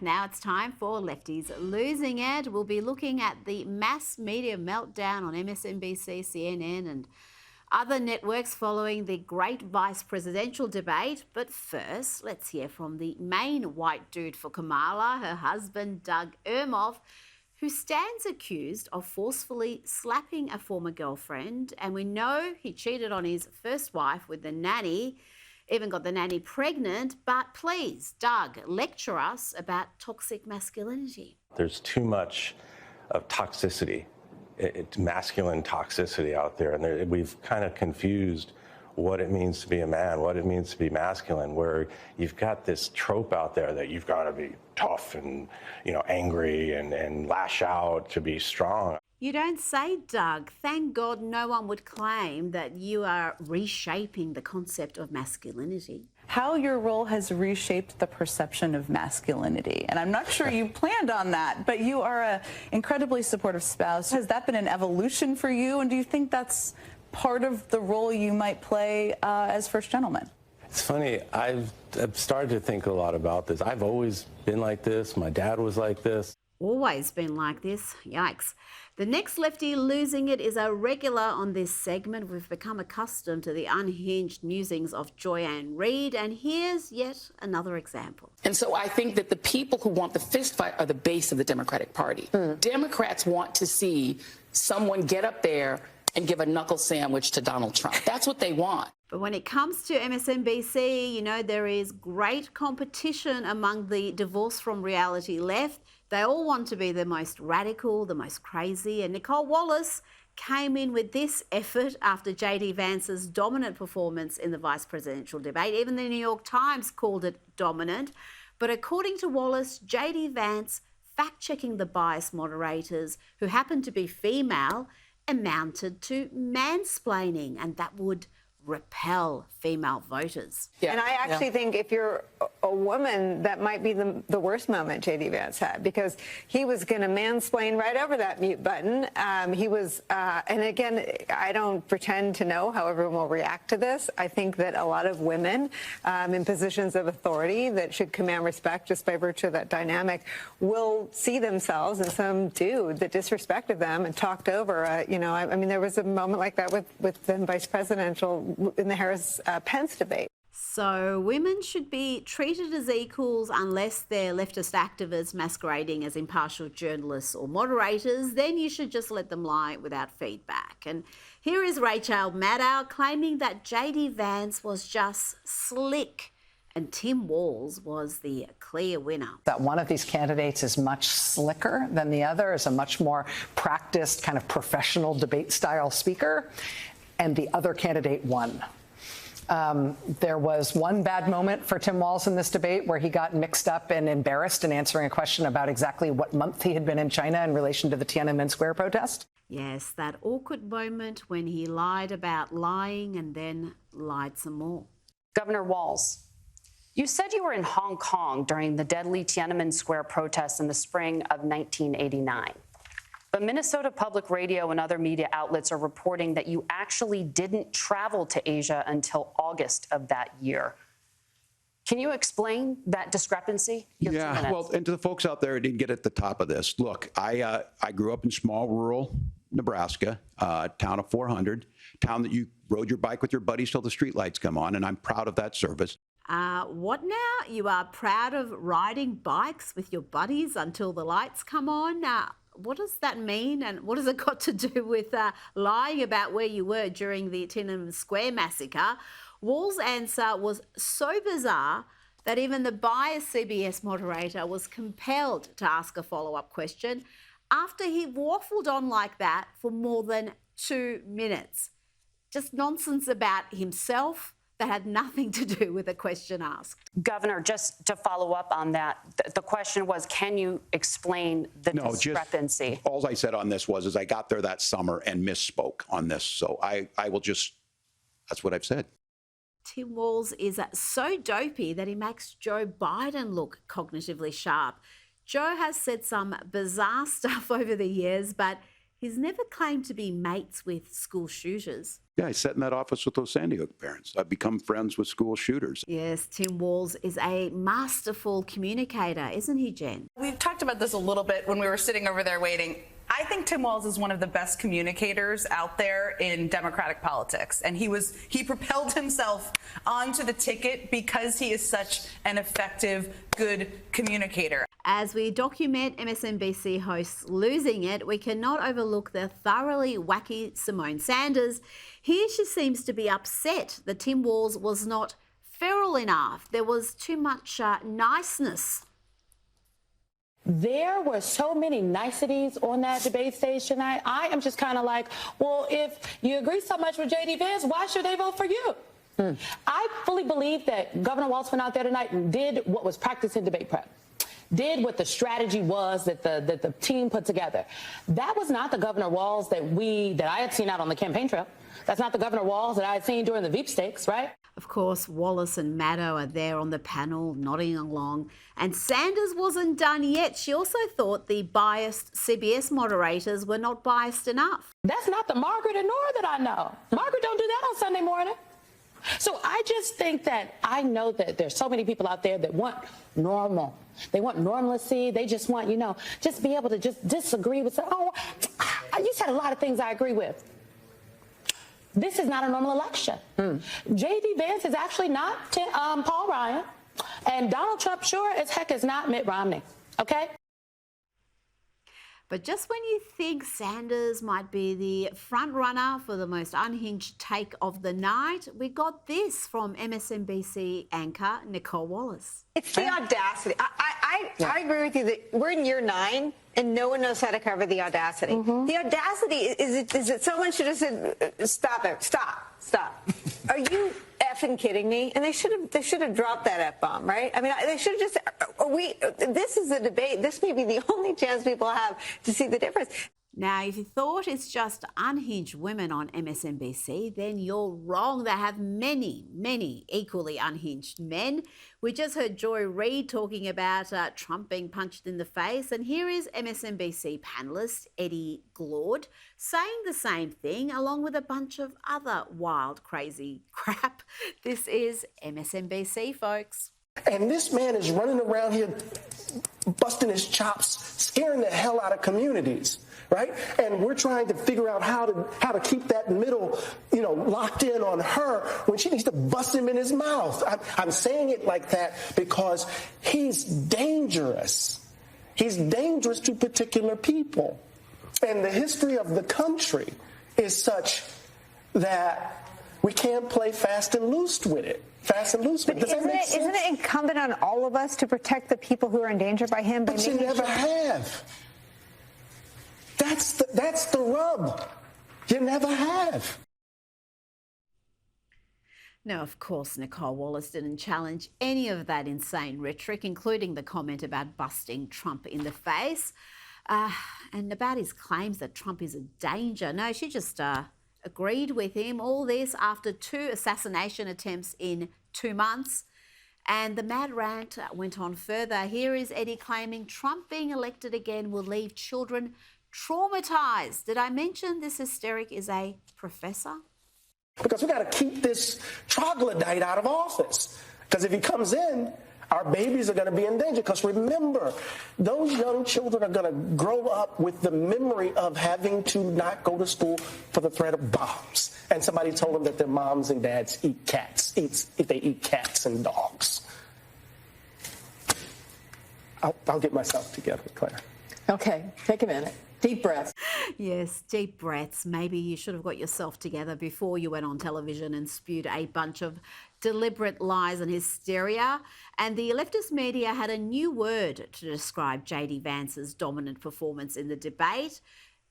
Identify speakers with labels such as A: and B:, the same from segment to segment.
A: now. It's time for Lefties Losing It. We'll be looking at the mass media meltdown on MSNBC, CNN and other networks following the great vice presidential debate. But first, let's hear from the main white dude for Kamala, her husband, Doug Emhoff, who stands accused of forcefully slapping a former girlfriend. And we know he cheated on his first wife with the nanny, even got the nanny pregnant. But please, Doug, lecture us about toxic masculinity.
B: There's too much of toxicity, it's masculine toxicity out there. And we've kind of confused what it means to be a man, what it means to be masculine, where you've got this trope out there that you've got to be tough and, angry and lash out to be strong.
A: You don't say, Doug. Thank God no one would claim that you are reshaping the concept of masculinity.
C: How your role has reshaped the perception of masculinity. And I'm not sure you planned on that, but you are an incredibly supportive spouse. Has that been an evolution for you? And do you think that's part of the role you might play as first gentleman?
B: It's funny, I've started to think a lot about this. I've always been like this. My dad was like this.
A: Always been like this. Yikes. The next lefty losing it is a regular on this segment. We've become accustomed to the unhinged musings of Joy-Ann Reid, and here's yet another example.
D: And so I think that the people who want the fist fight are the base of the Democratic Party. Democrats want to see someone get up there and give a knuckle sandwich to Donald Trump. That's what they want.
A: But when it comes to MSNBC, there is great competition among the divorce from reality left. They all want to be the most radical, the most crazy. And Nicole Wallace came in with this effort after J.D. Vance's dominant performance in the vice presidential debate. Even the New York Times called it dominant. But according to Wallace, J.D. Vance fact-checking the biased moderators who happened to be female amounted to mansplaining, and that would repel female voters.
E: And I actually think if you're a woman, that might be the worst moment J.D. Vance had, because he was going to mansplain right over that mute button. He was, and again, I don't pretend to know how everyone will react to this. I think that a lot of women in positions of authority that should command respect just by virtue of that dynamic will see themselves in some dude that disrespected them and talked over. I mean, there was a moment like that with the vice presidential in the Harris-Pence debate.
A: So women should be treated as equals unless they're leftist activists masquerading as impartial journalists or moderators. Then you should just let them lie without feedback. And here is Rachel Maddow claiming that J.D. Vance was just slick and Tim Walz was the clear winner.
F: That one of these candidates is much slicker than the other, is a much more practiced kind of professional debate style speaker, and the other candidate won. There was one bad moment for Tim Walz in this debate where he got mixed up and embarrassed in answering a question about exactly what month he had been in China in relation to the Tiananmen Square protest.
A: Yes, that awkward moment when he lied about lying and then lied some more.
G: Governor Walz, you said you were in Hong Kong during the deadly Tiananmen Square protests in the spring of 1989. But Minnesota Public Radio and other media outlets are reporting that you actually didn't travel to Asia until August of that year. Can you explain that discrepancy?
H: Yeah, well, and to the folks out there who didn't get at the top of this, look, I grew up in small rural Nebraska, town of 400, town that you rode your bike with your buddies till the streetlights come on, and I'm proud of that service.
A: What now? You are proud of riding bikes with your buddies until the lights come on? What does that mean, and what has it got to do with lying about where you were during the Tiananmen Square massacre? Walz's answer was so bizarre that even the biased CBS moderator was compelled to ask a follow-up question after he waffled on like that for more than 2 minutes. Just nonsense about himself that had nothing to do with the question asked.
G: Governor, just to follow up on that, the question was, can you explain the discrepancy?
H: All I said on this was I got there that summer and misspoke on this. So I will just, that's what I've said.
A: Tim Walz is so dopey that he makes Joe Biden look cognitively sharp. Joe has said some bizarre stuff over the years, but He's never claimed to be mates with school shooters.
H: Yeah, I sat in that office with those Sandy Hook parents. I've become friends with school shooters.
A: Yes, Tim Walz is a masterful communicator, isn't he, Jen?
C: We've talked about this a little bit when we were sitting over there waiting. I think Tim Walz is one of the best communicators out there in Democratic politics. And he propelled himself onto the ticket because he is such an effective, good communicator.
A: As we document MSNBC hosts losing it, we cannot overlook the thoroughly wacky Simone Sanders. Here she seems to be upset that Tim Walz was not feral enough. There was too much niceness.
I: There were so many niceties on that debate stage tonight. I am just kind of like, well, if you agree so much with J.D. Vance, why should they vote for you? I fully believe that Governor Walz went out there tonight and did what was practiced in debate prep. Did what the strategy was that the team put together. That was not the Governor Walz that I had seen out on the campaign trail. That's not the Governor Walz that I had seen during the Veep stakes, right?
A: Of course, Wallace and Maddow are there on the panel, nodding along. And Sanders wasn't done yet. She also thought the biased CBS moderators were not biased enough.
I: That's not the Margaret and Nora that I know. Margaret don't do that on Sunday morning. So I just think that I know that there's so many people out there that want normal. They want normalcy. They just want, just be able to just disagree with, you said a lot of things I agree with. This is not a normal election. J.D. Vance is actually not Paul Ryan. And Donald Trump sure as heck is not Mitt Romney. Okay?
A: But just when you think Sanders might be the front runner for the most unhinged take of the night, we got this from MSNBC anchor Nicole Wallace.
E: It's the audacity. I agree with you that we're in year 9 and no one knows how to cover the audacity. The audacity is it someone should have said, stop it, stop. Are you effing kidding me? And they should have dropped that F-bomb, right? I mean, they should have just, this is a debate. This may be the only chance people have to see the difference.
A: Now, if you thought it's just unhinged women on MSNBC, then you're wrong. They have many, many equally unhinged men. We just heard Joy Reid talking about Trump being punched in the face. And here is MSNBC panelist Eddie Glaude saying the same thing, along with a bunch of other wild, crazy crap. This is MSNBC, folks.
J: And this man is running around here busting his chops, scaring the hell out of communities, right? And we're trying to figure out how to keep that middle, locked in on her when she needs to bust him in his mouth. I'm saying it like that because he's dangerous. He's dangerous to particular people. And the history of the country is such that we can't play fast and loose with it. Does that make sense?
E: Isn't it incumbent on all of us to protect the people who are in danger by him?
J: But you never have. That's the rub. You never have.
A: Now, of course, Nicole Wallace didn't challenge any of that insane rhetoric, including the comment about busting Trump in the face and about his claims that Trump is a danger. No, she just agreed with him. All this after 2 assassination attempts in 2 months. And the mad rant went on further. Here is Eddie claiming Trump being elected again will leave children traumatized. Did I mention this hysteric is a professor?
J: Because we got to keep this troglodyte out of office. Because if he comes in, our babies are going to be in danger. Because remember, those young children are going to grow up with the memory of having to not go to school for the threat of bombs. And somebody told them that their moms and dads eat cats, they eat cats and dogs. I'll get myself together, Claire.
K: Okay, take a minute. Deep breaths.
A: Yes, deep breaths. Maybe you should have got yourself together before you went on television and spewed a bunch of deliberate lies and hysteria. And the leftist media had a new word to describe J.D. Vance's dominant performance in the debate.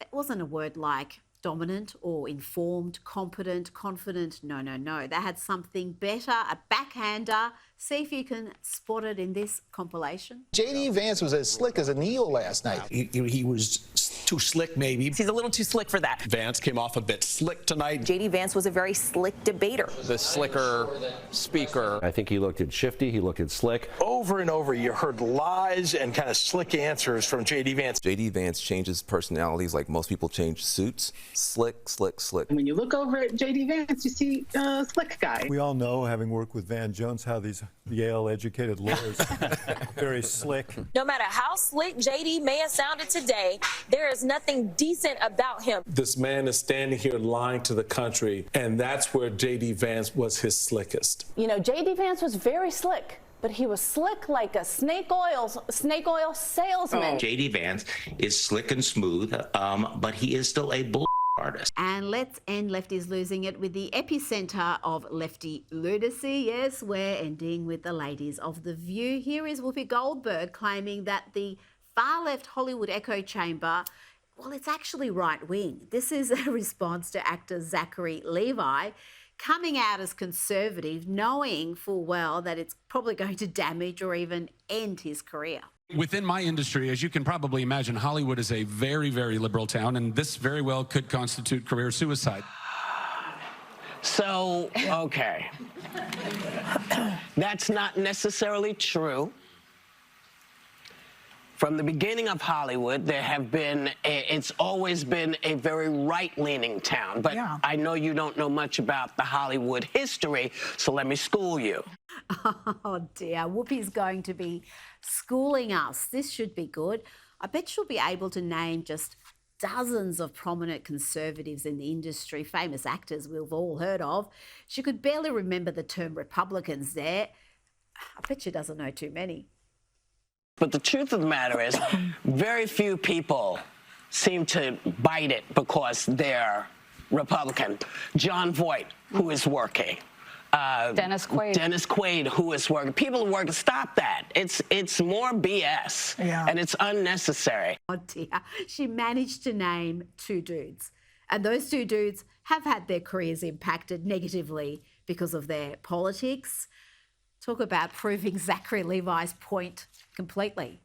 A: It wasn't a word like dominant or informed, competent, confident. No. They had something better, a backhander. See if you can spot it in this compilation.
L: J.D. Vance was as slick as a needle last night.
M: He was
L: too slick, maybe.
M: He's a little too slick for that.
L: Vance came off a bit slick tonight.
M: J.D. Vance was a very slick debater.
N: The slicker speaker.
O: I think he looked at shifty, he looked at slick.
P: Over and over, you heard lies and kind of slick answers from J.D. Vance.
N: J.D. Vance changes personalities like most people change suits. Slick, slick, slick.
Q: When you look over at J.D. Vance, you see a slick guy.
R: We all know, having worked with Van Jones, how these Yale-educated lawyers very slick.
S: No matter how slick J.D. may have sounded today, there is nothing decent about him.
T: This man is standing here lying to the country, and that's where J.D. Vance was his slickest.
U: You know, J.D. Vance was very slick, but he was slick like a snake oil salesman.
V: J.D. Vance is slick and smooth, but he is still a bull artist.
A: And let's end Lefties losing it with the epicenter of lefty lunacy. Yes, we're ending with the ladies of The View. Here is Whoopi Goldberg claiming that the far-left Hollywood echo chamber, well, it's actually right-wing. This is a response to actor Zachary Levi coming out as conservative, knowing full well that it's probably going to damage or even end his career.
W: Within my industry, as you can probably imagine, Hollywood is a very, very liberal town, and this very well could constitute career suicide.
X: So, okay. That's not necessarily true. From the beginning of Hollywood, it's always been a very right-leaning town. But yeah. I know you don't know much about the Hollywood history, so let me school you.
A: Oh dear, Whoopi's going to be schooling us. This should be good. I bet she'll be able to name just dozens of prominent conservatives in the industry, famous actors we've all heard of. She could barely remember the term Republicans there. I bet she doesn't know too many.
X: But the truth of the matter is, very few people seem to bite it because they're Republican. John Voight, who is working.
C: Dennis
X: Quaid, who is working. People are working. Stop that. It's more BS, and it's unnecessary.
A: Oh dear, she managed to name two dudes. And those two dudes have had their careers impacted negatively because of their politics. Talk about proving Zachary Levi's point completely.